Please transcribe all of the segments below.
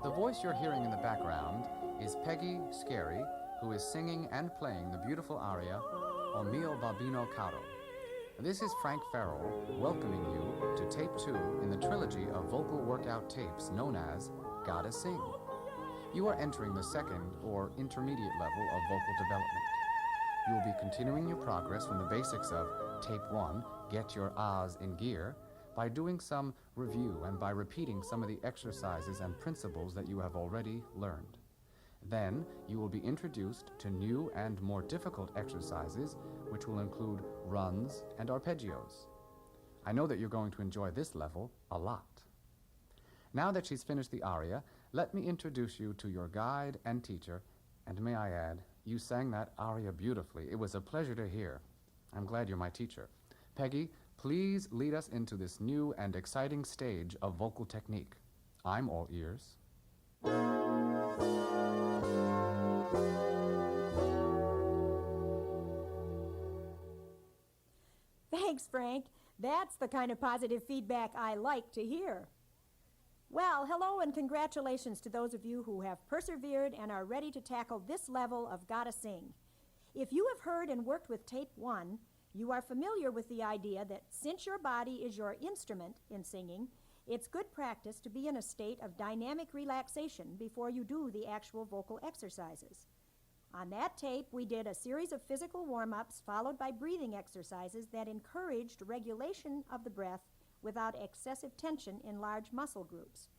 The voice you're hearing in the background is Peggy Skarry, who is singing and playing the beautiful aria, O mio bambino caro. This is Frank Farrell welcoming you to tape 2 in the trilogy of vocal workout tapes known as Gotta Sing. You are entering the second or intermediate level of vocal development. You will be continuing your progress from the basics of tape 1, Get Your Ahs In Gear, by doing some review and by repeating some of the exercises and principles that you have already learned. Then you will be introduced to new and more difficult exercises, which will include runs and arpeggios. I know that you're going to enjoy this level a lot. Now that she's finished the aria, let me introduce you to your guide and teacher, and may I add, you sang that aria beautifully. It was a pleasure to hear. I'm glad you're my teacher. Peggy, please lead us into this new and exciting stage of vocal technique. I'm all ears. Thanks, Frank. That's the kind of positive feedback I like to hear. Well, hello and congratulations to those of you who have persevered and are ready to tackle this level of Gotta Sing. If you have heard and worked with tape 1, you are familiar with the idea that since your body is your instrument in singing, it's good practice to be in a state of dynamic relaxation before you do the actual vocal exercises. On that tape, we did a series of physical warm-ups followed by breathing exercises that encouraged regulation of the breath without excessive tension in large muscle groups.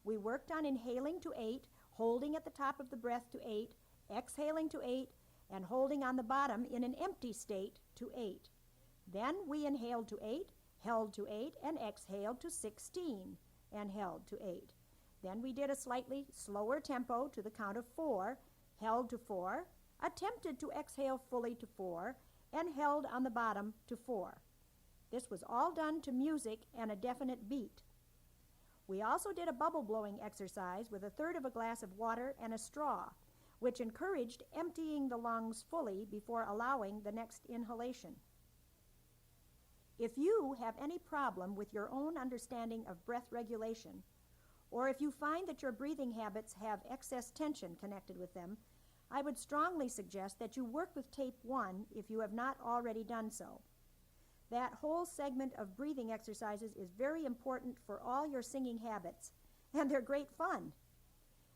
We worked on inhaling to 8, holding at the top of the breath to 8, exhaling to 8, and holding on the bottom in an empty state to 8. Then we inhaled to 8, held to 8, and exhaled to 16, and held to 8. Then we did a slightly slower tempo to the count of 4, held to 4, attempted to exhale fully to 4, and held on the bottom to 4. This was all done to music and a definite beat. We also did a bubble blowing exercise with 1/3 of a glass of water and a straw, which encouraged emptying the lungs fully before allowing the next inhalation. If you have any problem with your own understanding of breath regulation, or if you find that your breathing habits have excess tension connected with them, I would strongly suggest that you work with tape 1 if you have not already done so. That whole segment of breathing exercises is very important for all your singing habits, and they're great fun.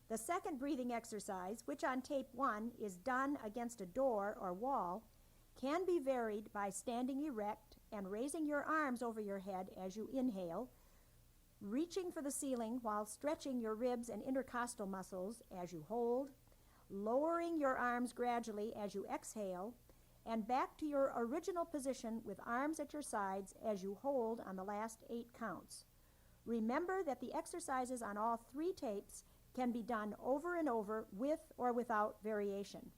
The second breathing exercise, which on tape 1 is done against a door or wall, can be varied by standing erect and raising your arms over your head as you inhale, reaching for the ceiling while stretching your ribs and intercostal muscles as you hold, lowering your arms gradually as you exhale, and back to your original position with arms at your sides as you hold on the last 8 counts. Remember that the exercises on all 3 tapes can be done over and over with or without variation.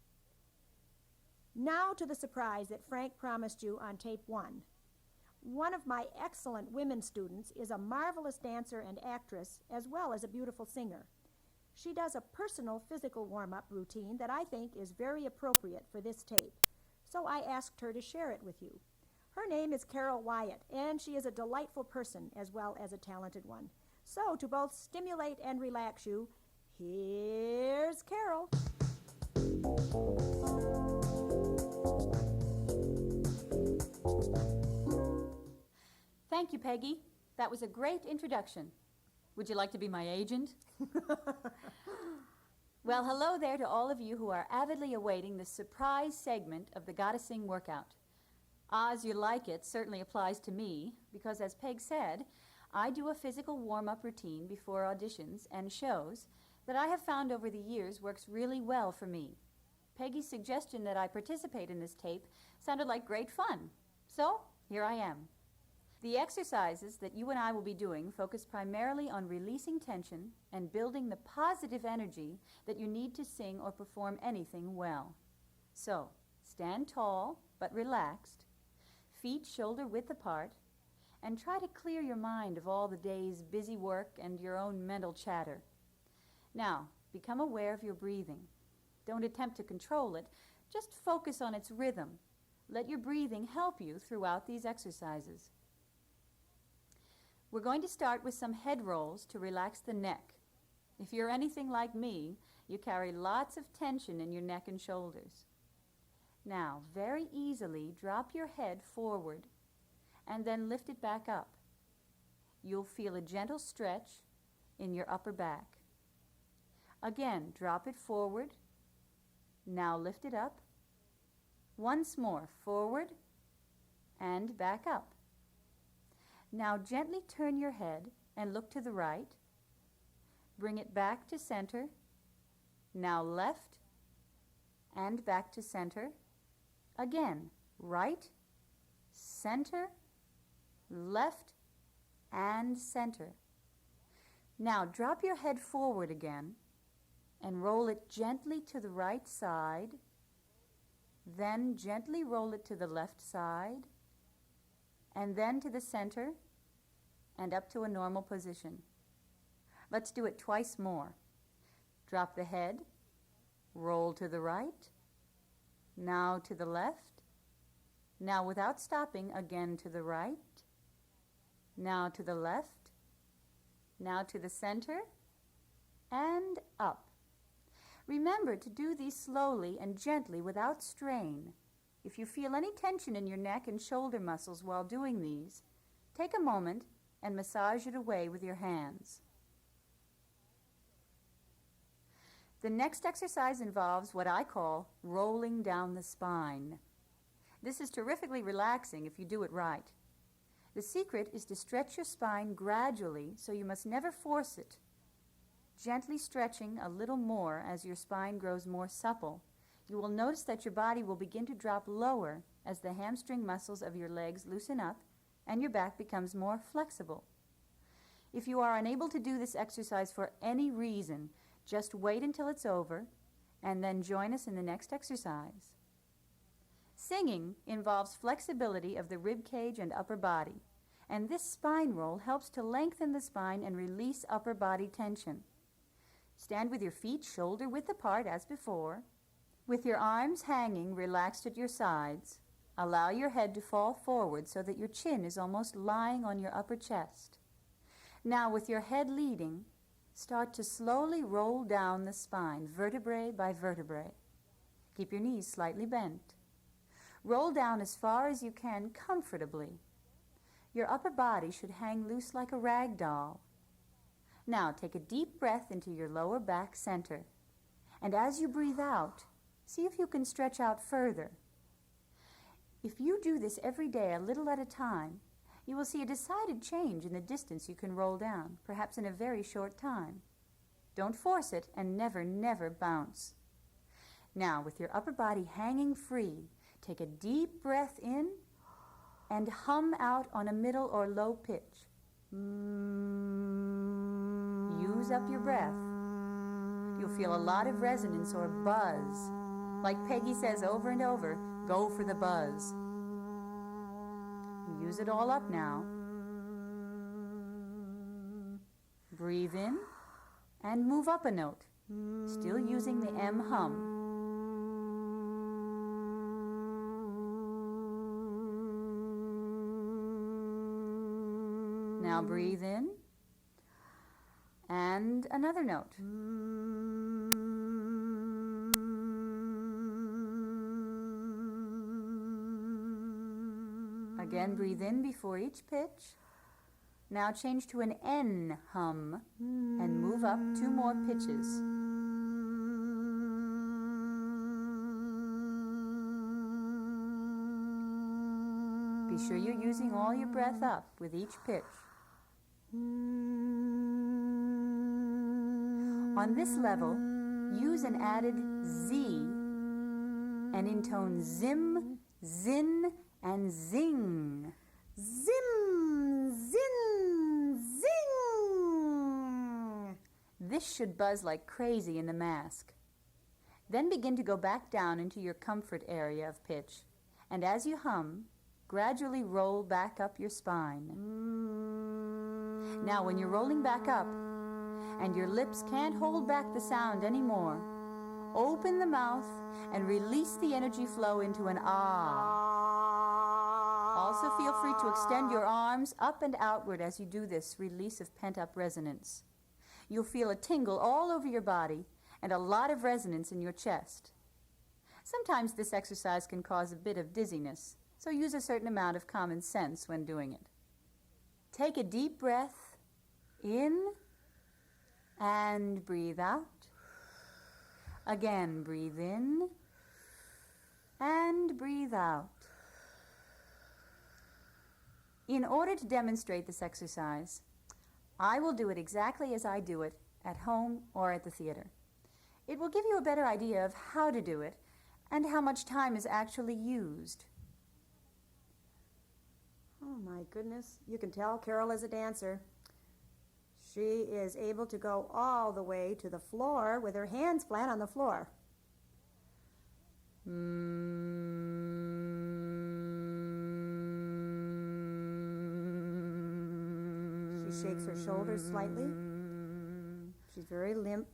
Now to the surprise that Frank promised you on tape 1. One of my excellent women students is a marvelous dancer and actress as well as a beautiful singer. She does a personal physical warm-up routine that I think is very appropriate for this tape, so I asked her to share it with you. Her name is Carol Wyatt, and she is a delightful person as well as a talented one. So to both stimulate and relax you, here's Carol. Thank you, Peggy. That was a great introduction. Would you like to be my agent? Well, hello there to all of you who are avidly awaiting the surprise segment of the Gotta Sing workout. Ahs You Like It certainly applies to me because, as Peg said, I do a physical warm-up routine before auditions and shows that I have found over the years works really well for me. Peggy's suggestion that I participate in this tape sounded like great fun, so here I am. The exercises that you and I will be doing focus primarily on releasing tension and building the positive energy that you need to sing or perform anything well. So, stand tall but relaxed, feet shoulder-width apart, and try to clear your mind of all the day's busy work and your own mental chatter. Now, become aware of your breathing. Don't attempt to control it, just focus on its rhythm. Let your breathing help you throughout these exercises. We're going to start with some head rolls to relax the neck. If you're anything like me, you carry lots of tension in your neck and shoulders. Now, very easily, drop your head forward and then lift it back up. You'll feel a gentle stretch in your upper back. Again, drop it forward. Now lift it up. Once more, forward and back up. Now gently turn your head and look to the right. Bring it back to center. Now left and back to center. Again, right, center, left, and center. Now drop your head forward again and roll it gently to the right side. Then gently roll it to the left side, and then to the center, and up to a normal position. Let's do it twice more. Drop the head, roll to the right, now to the left, now without stopping, again to the right, now to the left, now to the center, and up. Remember to do these slowly and gently without strain. If you feel any tension in your neck and shoulder muscles while doing these, take a moment and massage it away with your hands. The next exercise involves what I call rolling down the spine. This is terrifically relaxing if you do it right. The secret is to stretch your spine gradually, so you must never force it. Gently stretching a little more as your spine grows more supple, you will notice that your body will begin to drop lower as the hamstring muscles of your legs loosen up and your back becomes more flexible. If you are unable to do this exercise for any reason, just wait until it's over and then join us in the next exercise. Singing involves flexibility of the rib cage and upper body, and this spine roll helps to lengthen the spine and release upper body tension. Stand with your feet shoulder-width apart as before. With your arms hanging relaxed at your sides, allow your head to fall forward so that your chin is almost lying on your upper chest. Now, with your head leading, start to slowly roll down the spine, vertebrae by vertebrae. Keep your knees slightly bent. Roll down as far as you can comfortably. Your upper body should hang loose like a rag doll. Now take a deep breath into your lower back center. And as you breathe out, see if you can stretch out further. If you do this every day a little at a time, you will see a decided change in the distance you can roll down, perhaps in a very short time. Don't force it and never, never bounce. Now, with your upper body hanging free, take a deep breath in and hum out on a middle or low pitch. Use up your breath. You'll feel a lot of resonance or buzz. Like Peggy says over and over, go for the buzz. Use it all up now. Breathe in and move up a note, still using the M hum. Now breathe in and another note. Again, breathe in before each pitch. Now change to an N hum and move up 2 more pitches. Be sure you're using all your breath up with each pitch. On this level, use an added Z and intone zim, zin, and zing. Zim, zin, zing. This should buzz like crazy in the mask. Then begin to go back down into your comfort area of pitch, and as you hum, gradually roll back up your spine. Now, when you're rolling back up, and your lips can't hold back the sound anymore, open the mouth and release the energy flow into an ah. Also feel free to extend your arms up and outward as you do this release of pent-up resonance. you'll feel a tingle all over your body and a lot of resonance in your chest. Sometimes this exercise can cause a bit of dizziness, so use a certain amount of common sense when doing it. Take a deep breath in and breathe out. Again, breathe in and breathe out. In order to demonstrate this exercise, I will do it exactly as I do it at home or at the theater. It will give you a better idea of how to do it and how much time is actually used. Oh, my goodness. You can tell Carol is a dancer. She is able to go all the way to the floor with her hands flat on the floor. She shakes her shoulders slightly. She's very limp.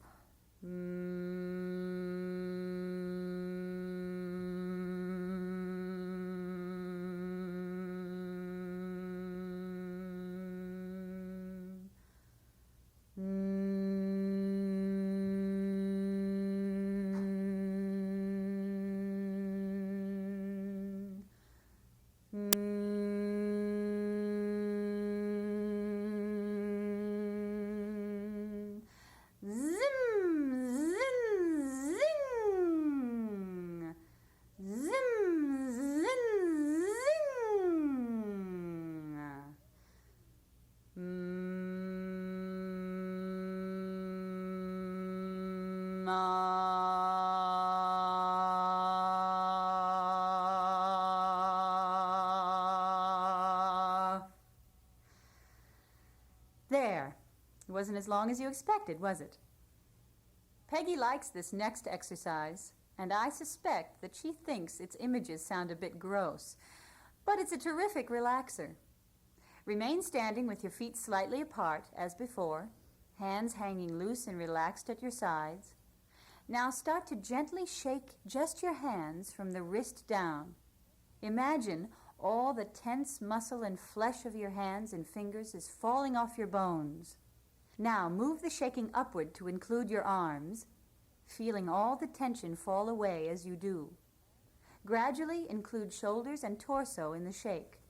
There. It wasn't as long as you expected, was it? Peggy likes this next exercise, and I suspect that she thinks its images sound a bit gross, but it's a terrific relaxer. Remain standing with your feet slightly apart, as before, hands hanging loose and relaxed at your sides. Now start to gently shake just your hands from the wrist down. Imagine all the tense muscle and flesh of your hands and fingers is falling off your bones. Now move the shaking upward to include your arms, feeling all the tension fall away as you do. Gradually include shoulders and torso in the shake.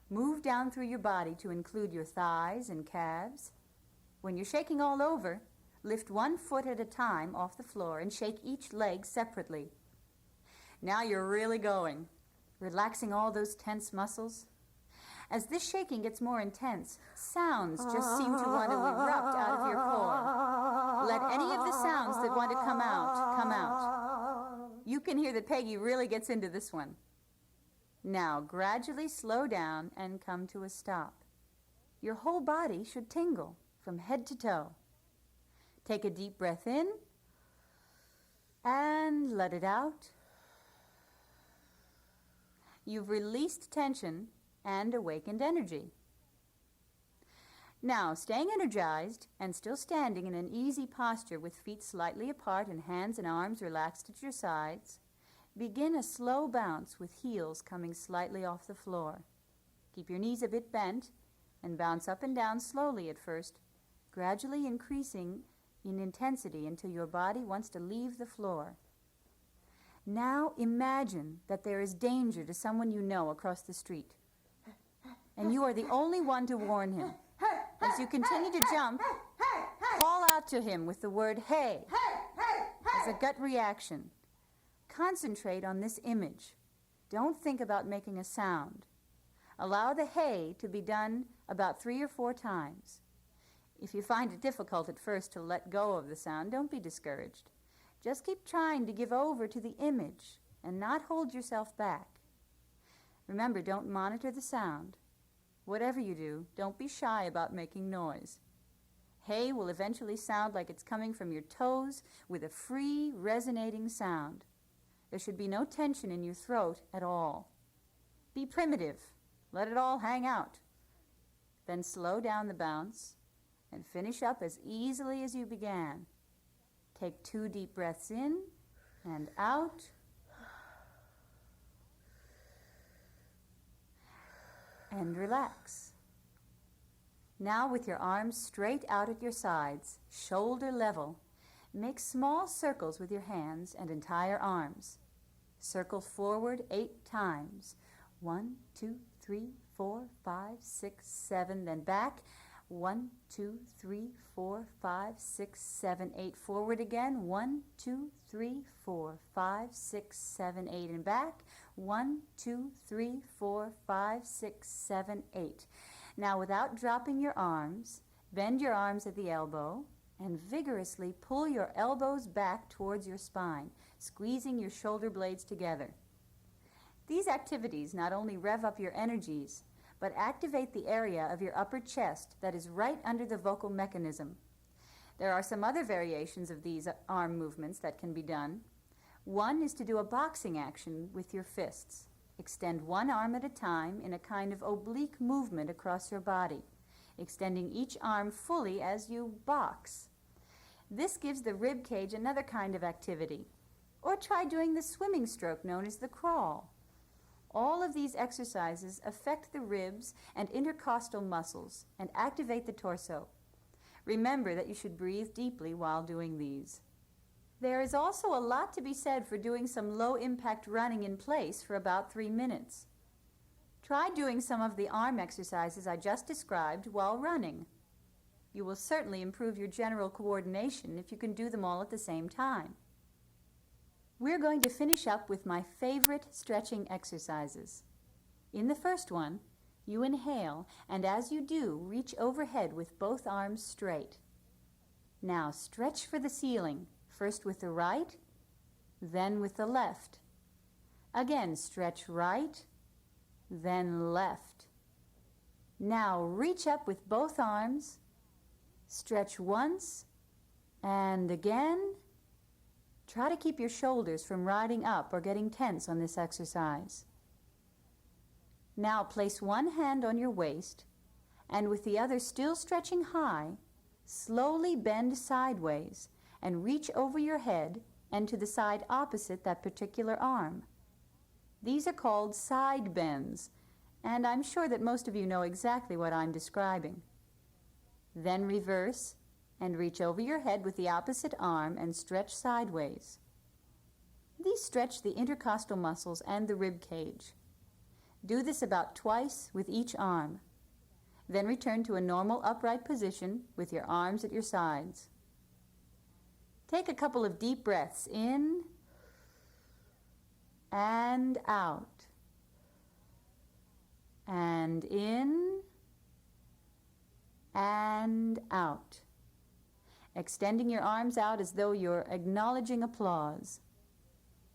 Move down through your body to include your thighs and calves. When you're shaking all over, lift one foot at a time off the floor and shake each leg separately. Now you're really going, relaxing all those tense muscles. As this shaking gets more intense, sounds just seem to want to erupt out of your core. Let any of the sounds that want to come out, come out. You can hear that Peggy really gets into this one. Now gradually slow down and come to a stop. Your whole body should tingle from head to toe. Take a deep breath in and let it out. You've released tension and awakened energy. Now, staying energized and still standing in an easy posture with feet slightly apart and hands and arms relaxed at your sides, begin a slow bounce with heels coming slightly off the floor. Keep your knees a bit bent and bounce up and down slowly at first, gradually increasing in intensity until your body wants to leave the floor. Now imagine that there is danger to someone you know across the street, and you are the only one to warn him. As you continue to jump, call out to him with the word "hey" as a gut reaction. Concentrate on this image. Don't think about making a sound. Allow the "hey" to be done about 3 or 4 times. If you find it difficult at first to let go of the sound, don't be discouraged. Just keep trying to give over to the image and not hold yourself back. Remember, don't monitor the sound. Whatever you do, don't be shy about making noise. Hey will eventually sound like it's coming from your toes with a free, resonating sound. There should be no tension in your throat at all. Be primitive. Let it all hang out. Then slow down the bounce and finish up as easily as you began. Take 2 deep breaths in and out. And relax. Now with your arms straight out at your sides, shoulder level, make small circles with your hands and entire arms. Circle forward 8 times. 1, 2, 3, 4, 5, 6, 7, then back. 1, 2, 3, 4, 5, 6, 7, 8. Forward again. 1, 2, 3, 4, 5, 6, 7, 8, and back. 1, 2, 3, 4, 5, 6, 7, 8. Now without dropping your arms, bend your arms at the elbow and vigorously pull your elbows back towards your spine, squeezing your shoulder blades together. These activities not only rev up your energies, but activate the area of your upper chest that is right under the vocal mechanism. There are some other variations of these arm movements that can be done. One is to do a boxing action with your fists. Extend one arm at a time in a kind of oblique movement across your body, extending each arm fully as you box. This gives the rib cage another kind of activity. Or try doing the swimming stroke known as the crawl. All of these exercises affect the ribs and intercostal muscles and activate the torso. Remember that you should breathe deeply while doing these. There is also a lot to be said for doing some low-impact running in place for about 3 minutes. Try doing some of the arm exercises I just described while running. You will certainly improve your general coordination if you can do them all at the same time. We're going to finish up with my favorite stretching exercises. In the first one, you inhale, and as you do, reach overhead with both arms straight. Now stretch for the ceiling, first with the right, then with the left. Again, stretch right, then left. Now reach up with both arms, stretch once, and again. Try to keep your shoulders from riding up or getting tense on this exercise. Now place one hand on your waist, and with the other still stretching high, slowly bend sideways and reach over your head and to the side opposite that particular arm. These are called side bends, and I'm sure that most of you know exactly what I'm describing. Then reverse and reach over your head with the opposite arm and stretch sideways. These stretch the intercostal muscles and the rib cage. Do this about twice with each arm. Then return to a normal upright position with your arms at your sides. Take a couple of deep breaths in and out. And in and out. Extending your arms out as though you're acknowledging applause.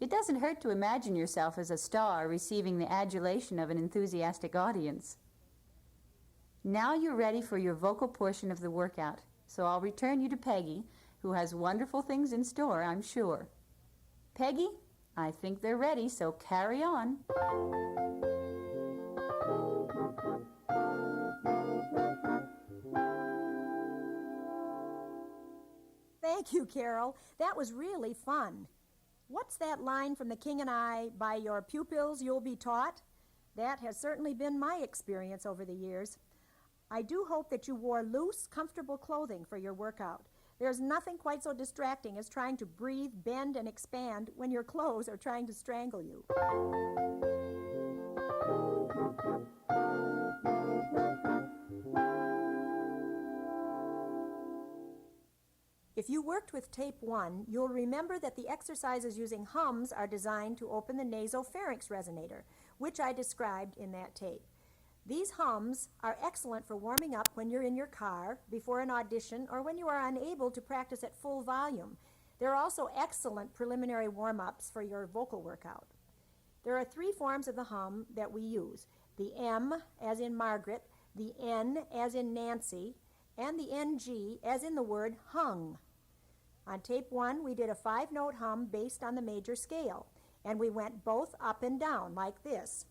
It doesn't hurt to imagine yourself as a star receiving the adulation of an enthusiastic audience. Now you're ready for your vocal portion of the workout, so I'll return you to Peggy, who has wonderful things in store, I'm sure. Peggy, I think they're ready, so carry on. Thank you, Carol. That was really fun. What's that line from The King and I, "By your pupils you'll be taught"? That has certainly been my experience over the years. I do hope that you wore loose, comfortable clothing for your workout. There's nothing quite so distracting as trying to breathe, bend, and expand when your clothes are trying to strangle you. If you worked with tape 1, you'll remember that the exercises using hums are designed to open the nasopharynx resonator, which I described in that tape. These hums are excellent for warming up when you're in your car, before an audition, or when you are unable to practice at full volume. They're also excellent preliminary warm-ups for your vocal workout. There are 3 forms of the hum that we use: the M, as in Margaret, the N, as in Nancy, and the NG, as in the word hung. On tape 1, we did a 5-note hum based on the major scale, and we went both up and down like this.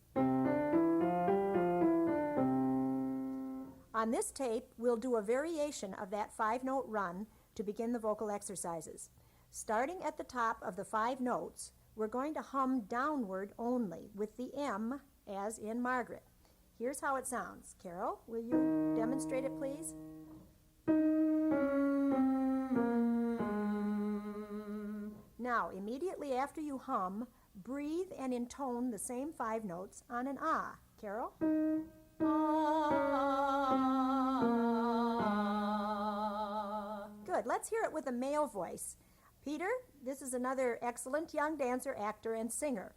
On this tape, we'll do a variation of that 5-note run to begin the vocal exercises. Starting at the top of the 5 notes, we're going to hum downward only with the M, as in Margaret. Here's how it sounds. Carol, will you demonstrate it, please? Now, immediately after you hum, breathe and intone the same 5 notes on an ah. Carol? Ah. Good. Let's hear it with a male voice. Peter, this is another excellent young dancer, actor, and singer.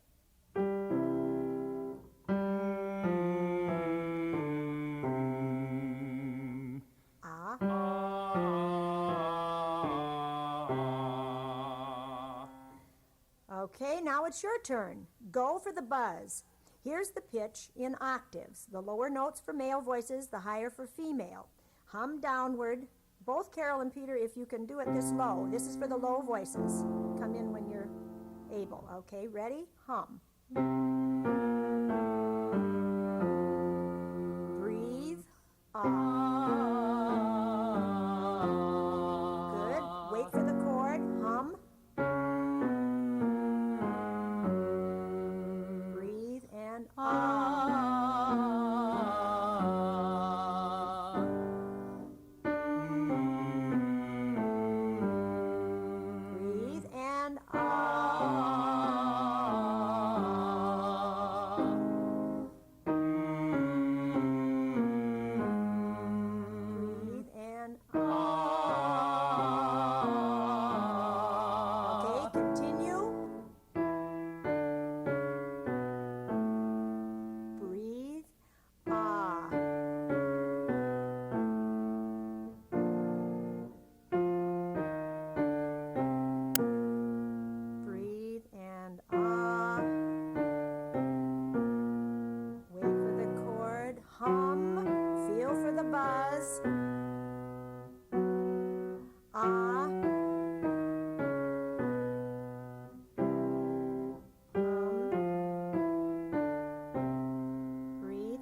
Okay, now it's your turn. Go for the buzz. Here's the pitch in octaves. The lower notes for male voices, the higher for female. Hum downward. Both Carol and Peter, if you can do it this low. This is for the low voices. Come in when you're able. Okay, ready? Hum. Breathe. Good. Wait for the chord. Hum.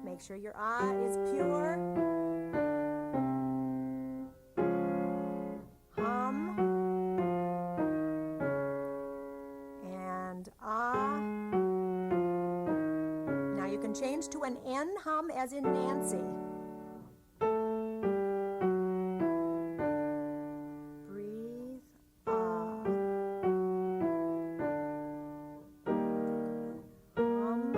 Make sure your ah is pure. Hum. And ah. Now you can change to an N hum as in Nancy. Breathe. Ah. Hum.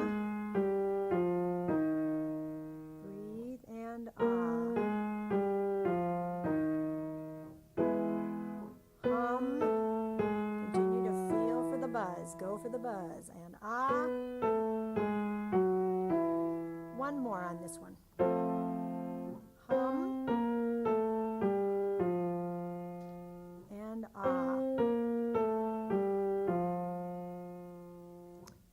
Breathe and ah. Hum. Continue to feel for the buzz. Go for the buzz. And ah. One more on this one. Hum. And ah.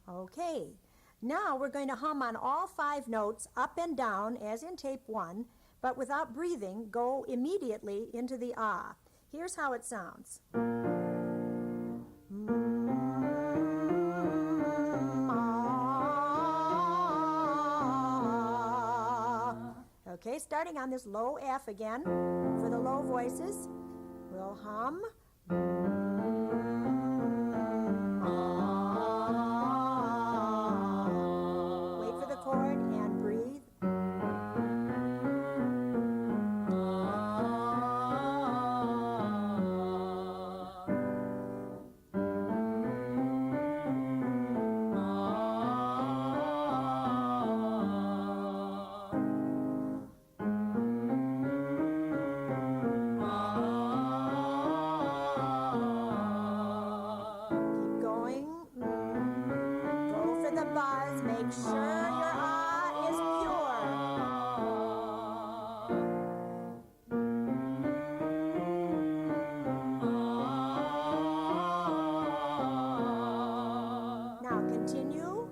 Okay. Now we're going to hum on all 5 notes up and down as in tape 1, but without breathing, go immediately into the ah. Here's how it sounds. Okay, starting on this low F again for the low voices, we'll hum. Wait for the chord and breathe. Keep going. Go for the buzz. Make sure your ah is pure. Now continue.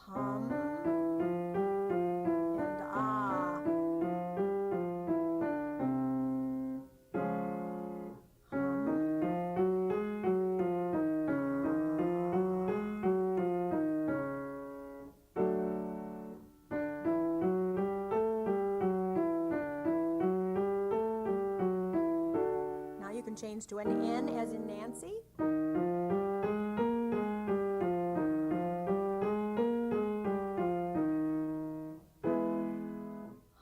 Hum and ah. and change to an N as in Nancy.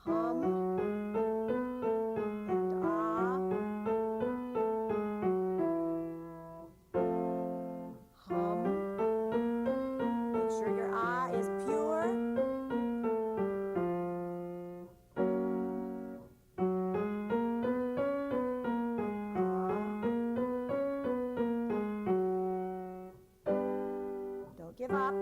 Hum and ah. Hum. Make sure your ah is pure. Don't give up.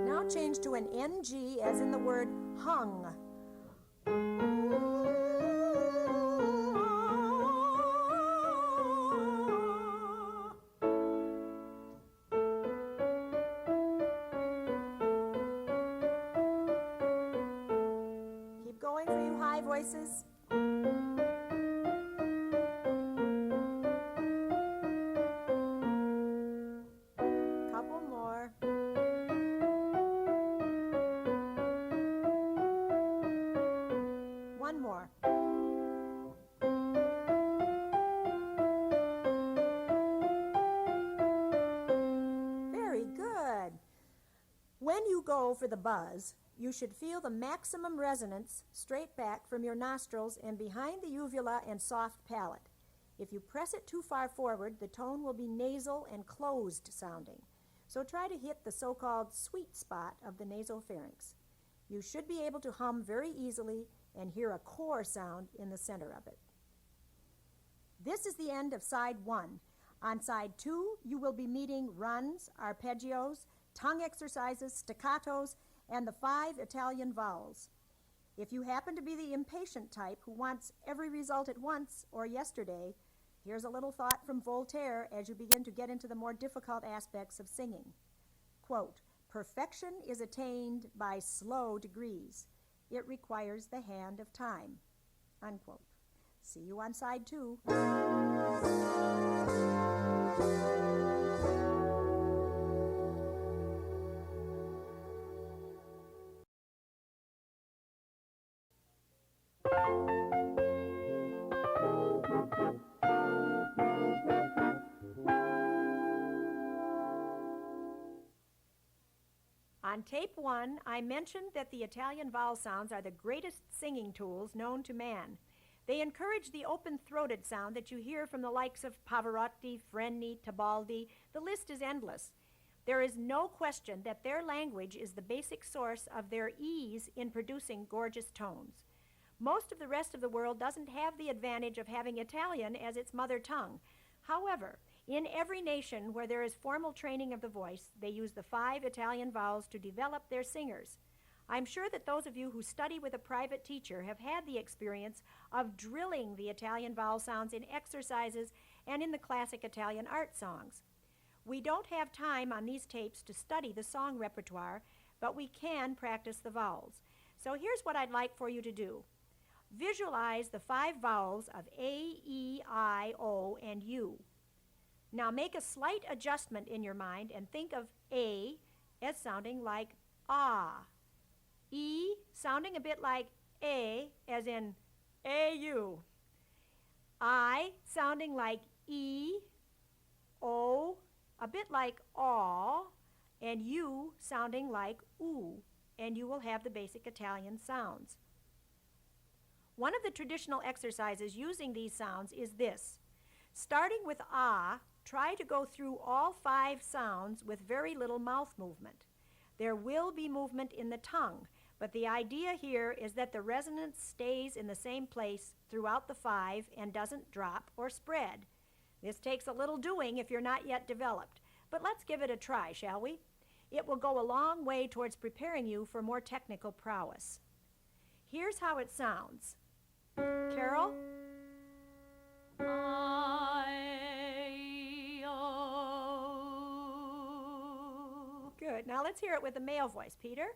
Now change to an NG as in the word hung. Keep going for you high voices. Couple more. One more. Very good. When you go for the buzz, you should feel the maximum resonance straight back from your nostrils and behind the uvula and soft palate. If you press it too far forward, the tone will be nasal and closed sounding. So try to hit the so-called sweet spot of the nasopharynx. You should be able to hum very easily and hear a core sound in the center of it. This is the end of side 1. On side 2, you will be meeting runs, arpeggios, tongue exercises, staccatos, and the 5 Italian vowels. If you happen to be the impatient type who wants every result at once or yesterday, here's a little thought from Voltaire as you begin to get into the more difficult aspects of singing. Quote, "Perfection is attained by slow degrees. It requires the hand of time." Unquote. See you on side 2. On tape 1, I mentioned that the Italian vowel sounds are the greatest singing tools known to man. They encourage the open-throated sound that you hear from the likes of Pavarotti, Frenny, Tebaldi. The list is endless. There is no question that their language is the basic source of their ease in producing gorgeous tones. Most of the rest of the world doesn't have the advantage of having Italian as its mother tongue. However, in every nation where there is formal training of the voice, they use the 5 Italian vowels to develop their singers. I'm sure that those of you who study with a private teacher have had the experience of drilling the Italian vowel sounds in exercises and in the classic Italian art songs. We don't have time on these tapes to study the song repertoire, but we can practice the vowels. So here's what I'd like for you to do. Visualize the 5 vowels of A, E, I, O, and U. Now make a slight adjustment in your mind and think of A as sounding like ah, E sounding a bit like A as in A-U, I sounding like E, O a bit like aw, and U sounding like oo, and you will have the basic Italian sounds. One of the traditional exercises using these sounds is this. Starting with ah, try to go through all 5 sounds with very little mouth movement. There will be movement in the tongue, but the idea here is that the resonance stays in the same place throughout the 5 and doesn't drop or spread. This takes a little doing if you're not yet developed, but let's give it a try, shall we? It will go a long way towards preparing you for more technical prowess. Here's how it sounds. Carol? Good. Now let's hear it with a male voice. Peter?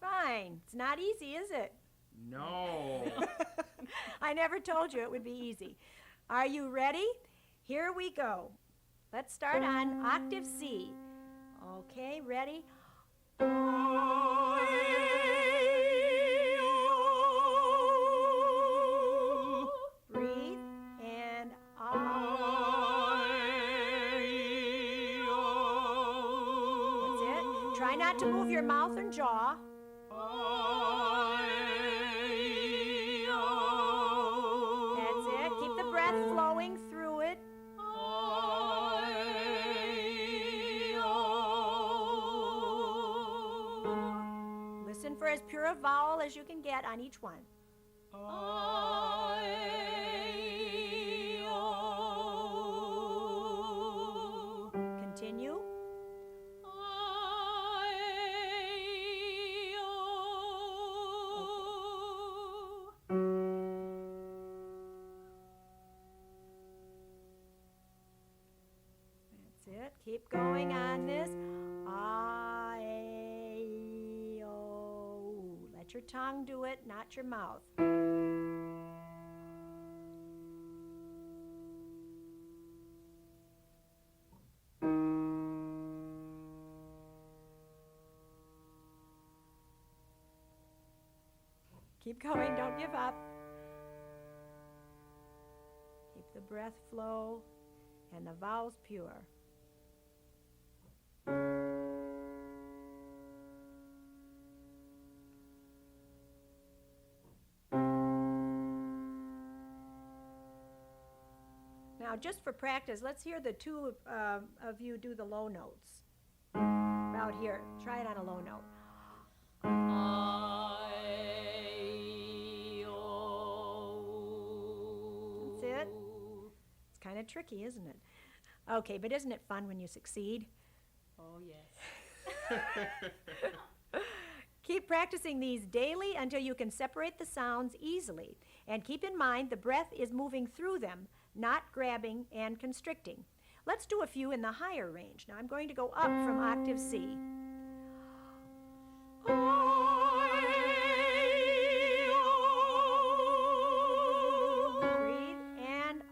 Fine. It's not easy, is it? No. I never told you it would be easy. Are you ready? Here we go. Let's start on octave C. Okay, ready? Breathe and That's it. Try not to move your mouth and jaw. That's it. Keep the breath flowing through it. Listen for as pure a vowel as you can get on each one. Continue. That's it. Keep going on this. Let your tongue do it, not your mouth. Keep going, don't give up. Keep the breath flow and the vowels pure. Now, just for practice, let's hear the two of you do the low notes. About here. Try it on a low note. That's it. It's kind of tricky, isn't it? Okay, but isn't it fun when you succeed? Oh, yes. Keep practicing these daily until you can separate the sounds easily. And keep in mind the breath is moving through them, not grabbing and constricting. Let's do a few in the higher range. Now I'm going to go up from octave C. Breathe and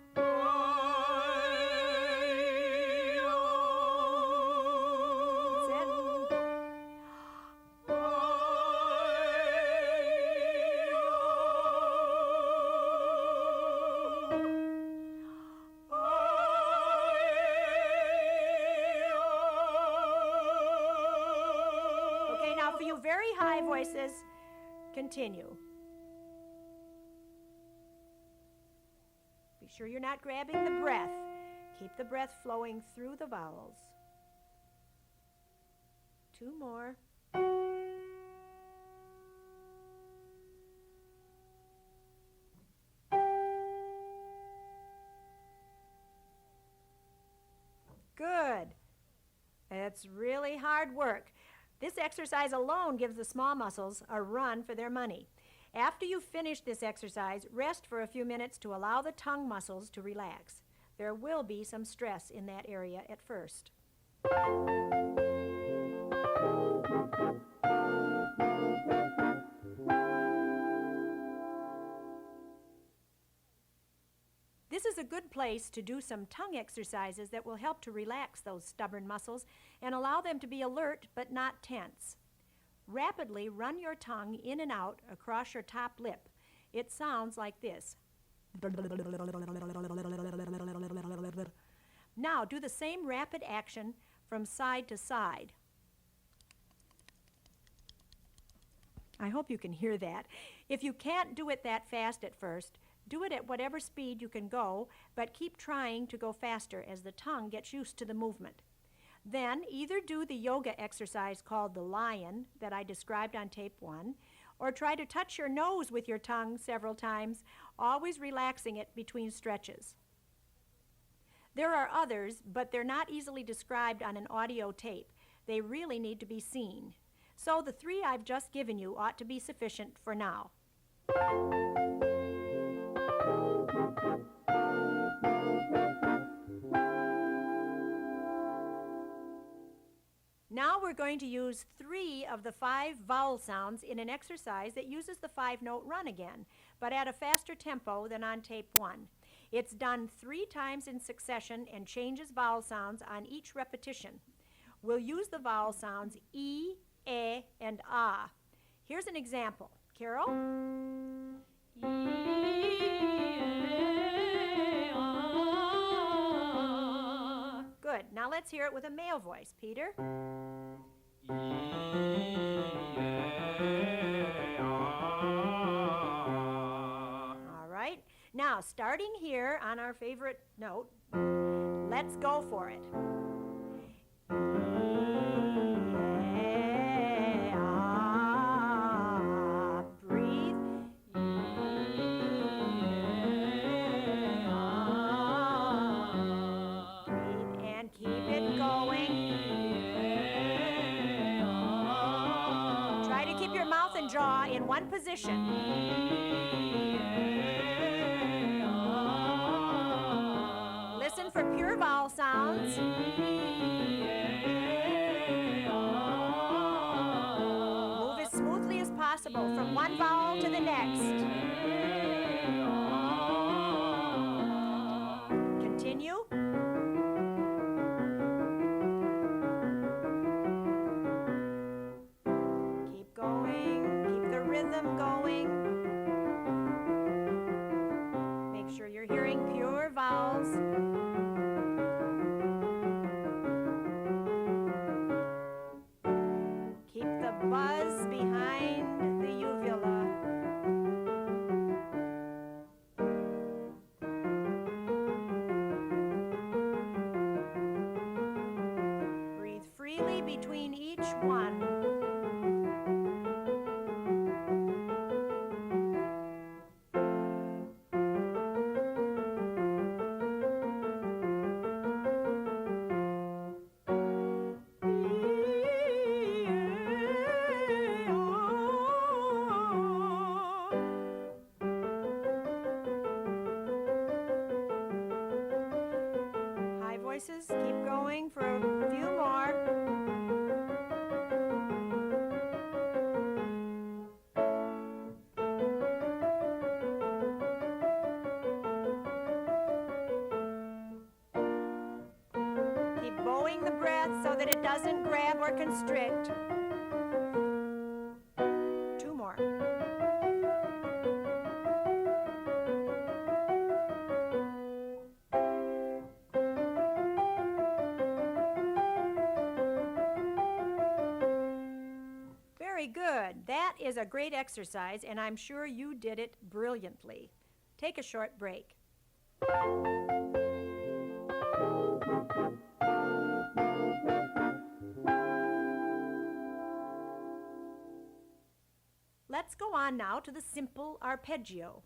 very high voices, continue. Be sure you're not grabbing the breath. Keep the breath flowing through the vowels. Two more. Good. It's really hard work. This exercise alone gives the small muscles a run for their money. After you finish this exercise, rest for a few minutes to allow the tongue muscles to relax. There will be some stress in that area at first. This is a good place to do some tongue exercises that will help to relax those stubborn muscles and allow them to be alert but not tense. Rapidly run your tongue in and out across your top lip. It sounds like this. Now do the same rapid action from side to side. I hope you can hear that. If you can't do it that fast at first, do it at whatever speed you can go, but keep trying to go faster as the tongue gets used to the movement. Then either do the yoga exercise called the lion that I described on tape 1, or try to touch your nose with your tongue several times, always relaxing it between stretches. There are others, but they're not easily described on an audio tape. They really need to be seen. So the 3 I've just given you ought to be sufficient for now. Now we're going to use 3 of the 5 vowel sounds in an exercise that uses the 5-note run again, but at a faster tempo than on tape 1. It's done 3 times in succession and changes vowel sounds on each repetition. We'll use the vowel sounds E, E, and Ah. Here's an example. Carol? E, Ah. Good. Now let's hear it with a male voice. Peter? E, All right. Now, starting here on our favorite note, let's go for it. Breathe. Breathe and keep it going. Try to keep your mouth and jaw in one position. Listen for pure vowel sounds. Move as smoothly as possible from one vowel to the next. Continue. Keep going. Keep the rhythm going. Make sure you're hearing pure vowels. Keep the buzz behind the uvula. Breathe freely between each one. High voices, keep going for a few more. Keep bowing the breath so that it doesn't grab or constrict. 2 more. Very good. That is a great exercise, and I'm sure you did it brilliantly. Take a short break. Let's go on now to the simple arpeggio.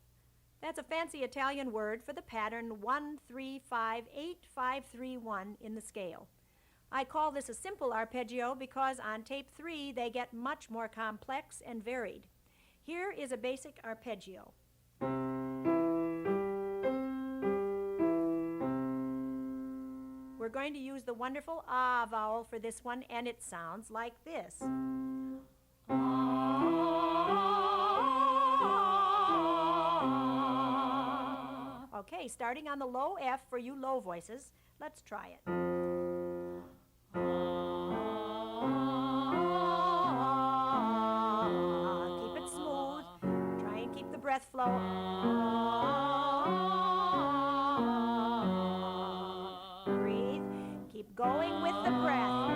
That's a fancy Italian word for the pattern 1-3-5-8-5-3-1 in the scale. I call this a simple arpeggio because on tape 3 they get much more complex and varied. Here is a basic arpeggio. We're going to use the wonderful ah vowel for this one, and it sounds like this. Okay, starting on the low F for you low voices, let's try it. Keep it smooth. Try and keep the breath flow. Breathe. Keep going with the breath.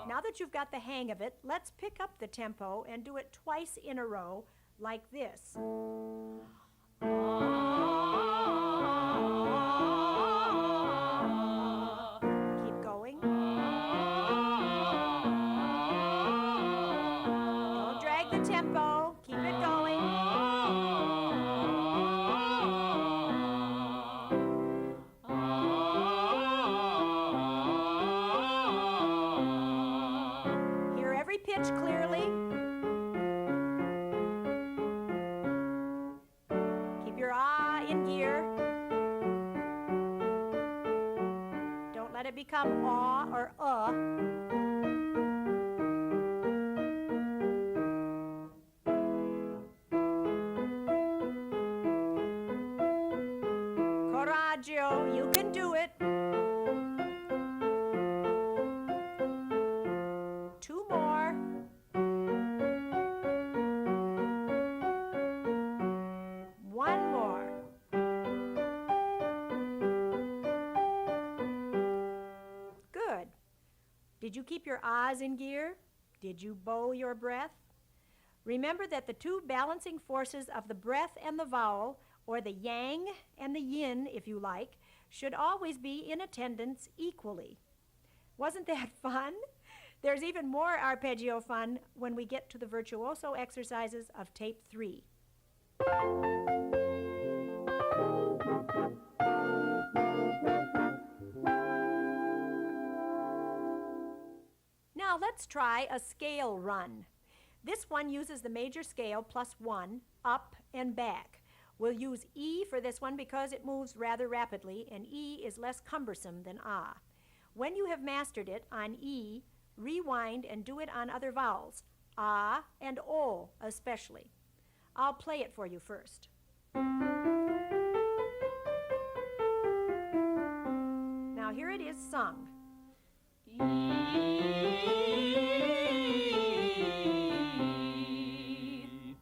Now that you've got the hang of it, let's pick up the tempo and do it twice in a row like this. Keep going. Don't drag the tempo. Keep it going. Hear every pitch clearly. Keep your ah in gear. Don't let it become aw or Coraggio, you can do it. 2 more. One more. Good. Did you keep your ahs in gear? Did you bow your breath? Remember that the 2 balancing forces of the breath and the vowel, or the yang and the yin, if you like, should always be in attendance equally. Wasn't that fun? There's even more arpeggio fun when we get to the virtuoso exercises of tape 3. Now let's try a scale run. This one uses the major scale +1, up and back. We'll use E for this one because it moves rather rapidly, and E is less cumbersome than ah. When you have mastered it on E, rewind and do it on other vowels, ah and o especially. I'll play it for you first. Now here it is sung.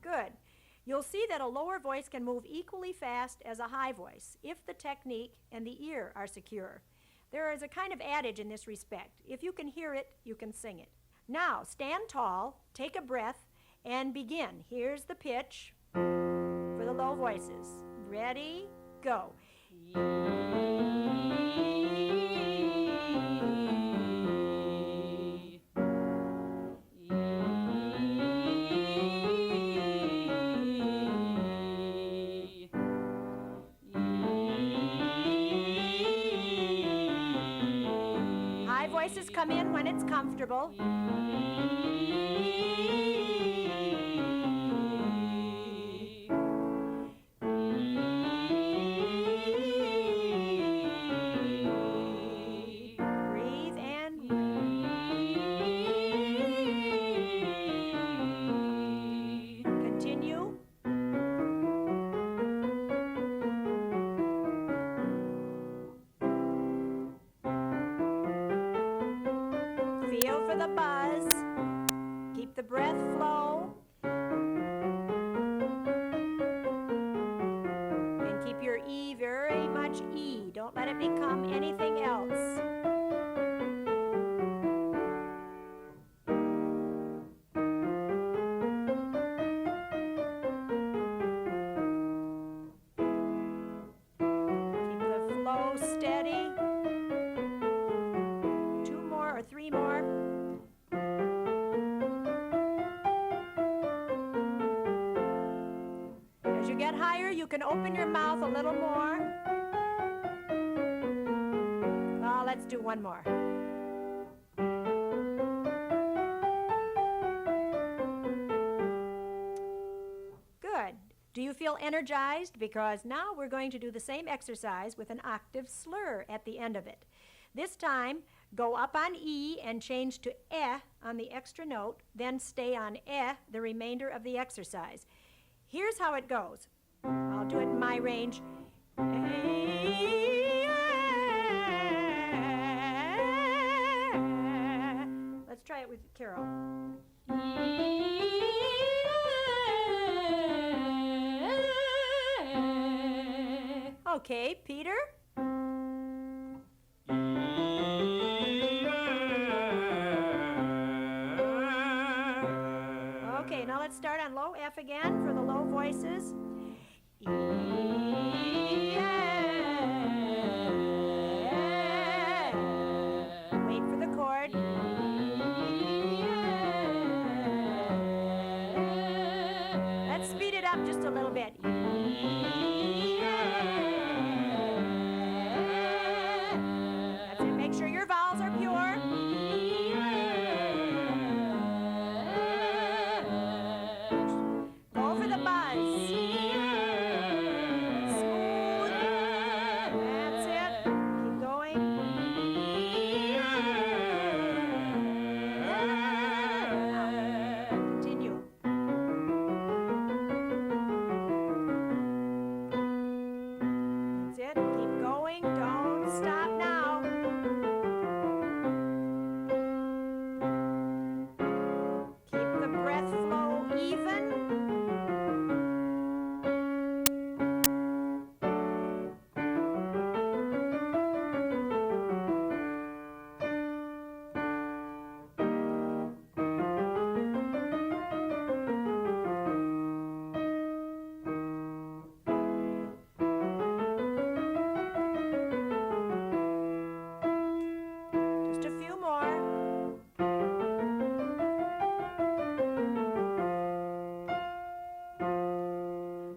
Good. You'll see that a lower voice can move equally fast as a high voice if the technique and the ear are secure. There is a kind of adage in this respect. If you can hear it, you can sing it. Now, stand tall, take a breath, and begin. Here's the pitch for the low voices. Ready, go. High voices come in when it's comfortable. Feel for the buzz. Keep the breath flow. And keep your E very much E. Don't let it become anything else. Keep the flow steady. 2 more or 3 more. As you get higher, you can open your mouth a little more. Oh, let's do 1 more. Good. Do you feel energized? Because now we're going to do the same exercise with an octave slur at the end of it. This time, go up on E and change to eh on the extra note, then stay on eh the remainder of the exercise. Here's how it goes. I'll do it in my range. Let's try it with Carol. Okay, Peter? Okay, now let's start on low F again for the low voices. Wait for the chord. Let's speed it up just a little bit. That's it. Make sure your vowels are pure. Go for the buzz. Smooth. That's it. Keep going. few more.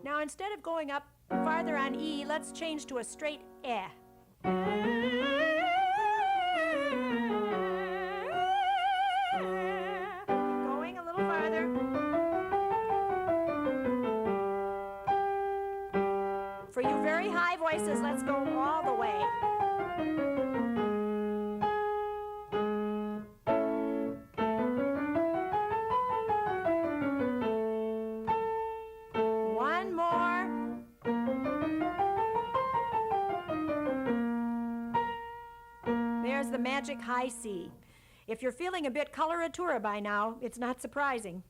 Now, instead of going up farther on E, let's change to a straight eh. Going a little farther. For you very high voices, let's go all the way. One more. There's the magic high C. If you're feeling a bit coloratura by now, it's not surprising.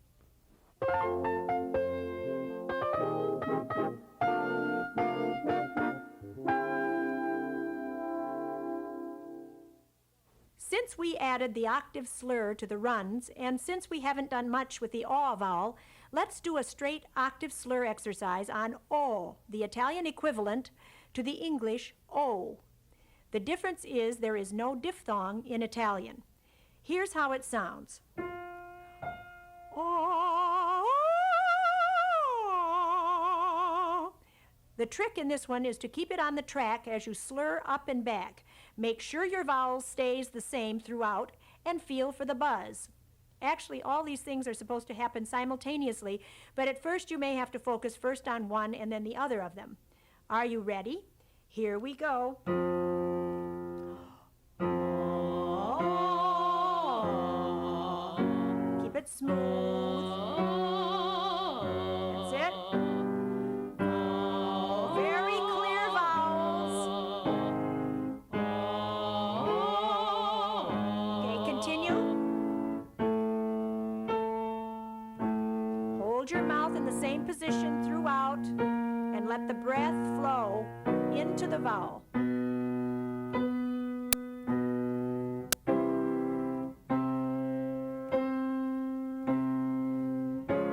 Since we added the octave slur to the runs, and since we haven't done much with the aw vowel, let's do a straight octave slur exercise on O, the Italian equivalent to the English O. The difference is there is no diphthong in Italian. Here's how it sounds. The trick in this one is to keep it on the track as you slur up and back. Make sure your vowel stays the same throughout and feel for the buzz. Actually, all these things are supposed to happen simultaneously, but at first you may have to focus first on one and then the other of them. Are you ready? Here we go. Keep it smooth. That's it. Very clear vowels. Okay, continue. Hold your mouth in the same position throughout and let the breath flow into the vowel.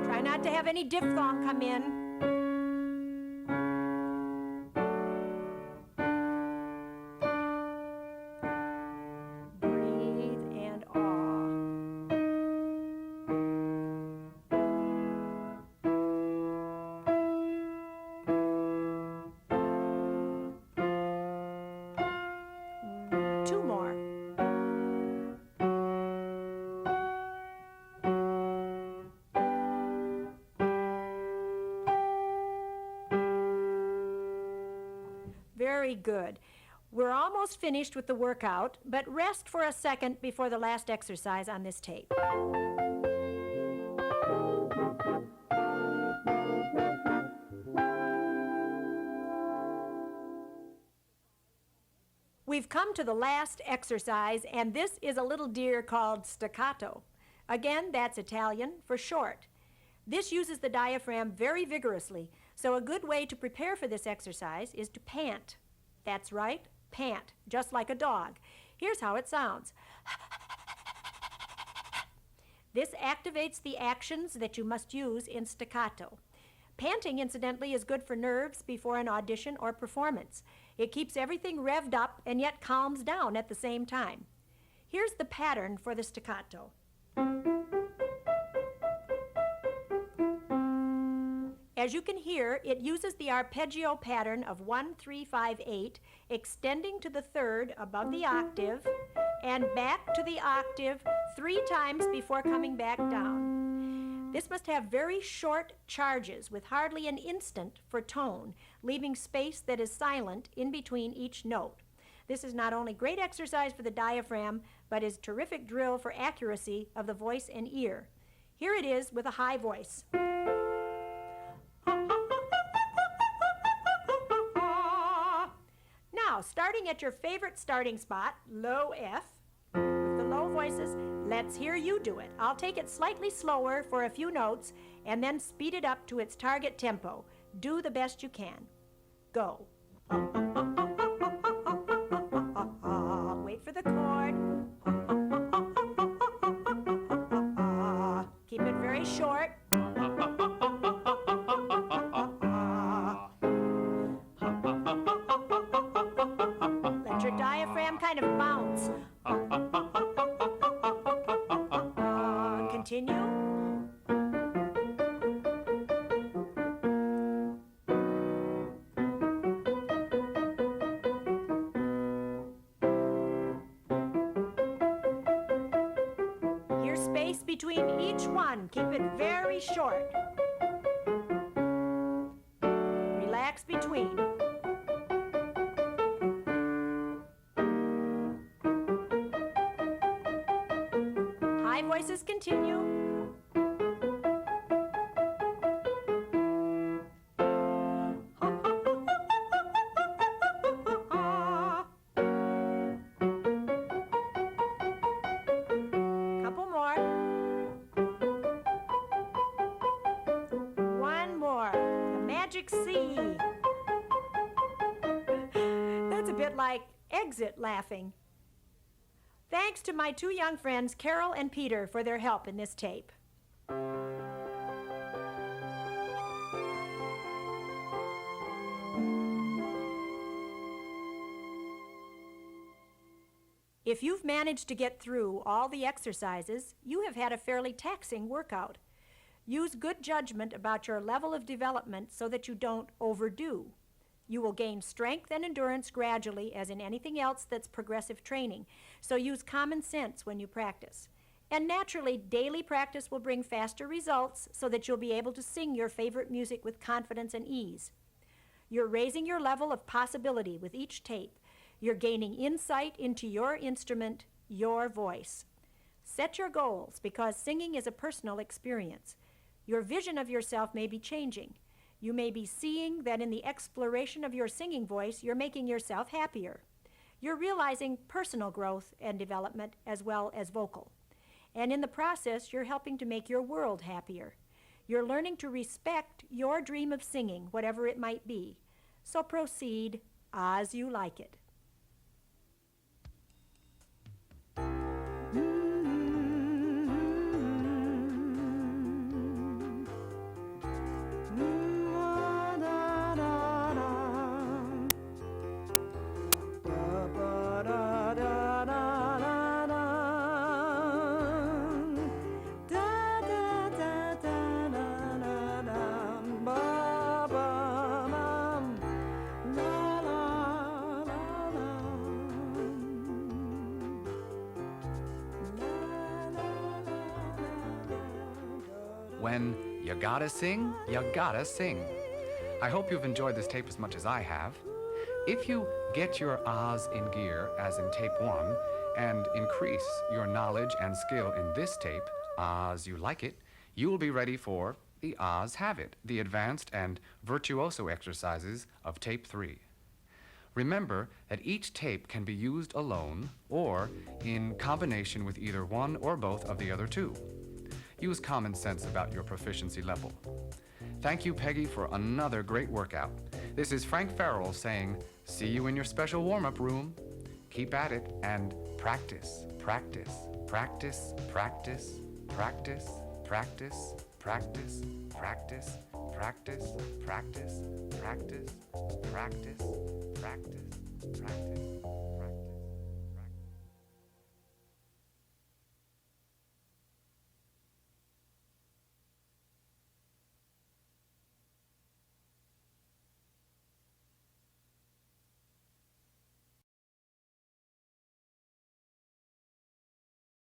Try not to have any diphthong come in. Breathe and awe. Two more. Very good. We're almost finished with the workout, but rest for a second before the last exercise on this tape. We've come to the last exercise, and this is a little deer called staccato. Again, that's Italian for short. This uses the diaphragm very vigorously, so a good way to prepare for this exercise is to pant. That's right, pant, just like a dog. Here's how it sounds. This activates the actions that you must use in staccato. Panting, incidentally, is good for nerves before an audition or performance. It keeps everything revved up and yet calms down at the same time. Here's the pattern for the staccato. As you can hear, it uses the arpeggio pattern of 1, 3, 5, 8, extending to the third above the octave and back to the octave 3 times before coming back down. This must have very short charges with hardly an instant for tone, leaving space that is silent in between each note. This is not only great exercise for the diaphragm, but is terrific drill for accuracy of the voice and ear. Here it is with a high voice. Now, starting at your favorite starting spot, low F, with the low voices, let's hear you do it. I'll take it slightly slower for a few notes and then speed it up to its target tempo. Do the best you can. Go. Wait for the chord. Keep it very short. Let your diaphragm kind of bounce. continue. Here's space between each one. Keep it very short. Relax between. High voices continue. Couple more. One more. A magic C. That's a bit like exit laughing. Thanks to my two young friends, Carol and Peter, for their help in this tape. If you've managed to get through all the exercises, you have had a fairly taxing workout. Use good judgment about your level of development so that you don't overdo. You will gain strength and endurance gradually, as in anything else that's progressive training, so use common sense when you practice. And naturally, daily practice will bring faster results so that you'll be able to sing your favorite music with confidence and ease. You're raising your level of possibility with each tape. You're gaining insight into your instrument, your voice. Set your goals, because singing is a personal experience. Your vision of yourself may be changing. You may be seeing that in the exploration of your singing voice, you're making yourself happier. You're realizing personal growth and development as well as vocal. And in the process, you're helping to make your world happier. You're learning to respect your dream of singing, whatever it might be. So proceed as you like it. When you gotta sing, you gotta sing. I hope you've enjoyed this tape as much as I have. If you get your Ahs in gear, as in tape 1, and increase your knowledge and skill in this tape, Ahs You Like It, you will be ready for the Ahs Have It, the advanced and virtuoso exercises of tape 3. Remember that each tape can be used alone or in combination with either one or both of the other two. Use common sense about your proficiency level. Thank you, Peggy, for another great workout. This is Frank Farrell saying, see you in your special warm-up room. Keep at it and practice, practice, practice, practice, practice, practice, practice, practice, practice, practice, practice, practice, practice, practice.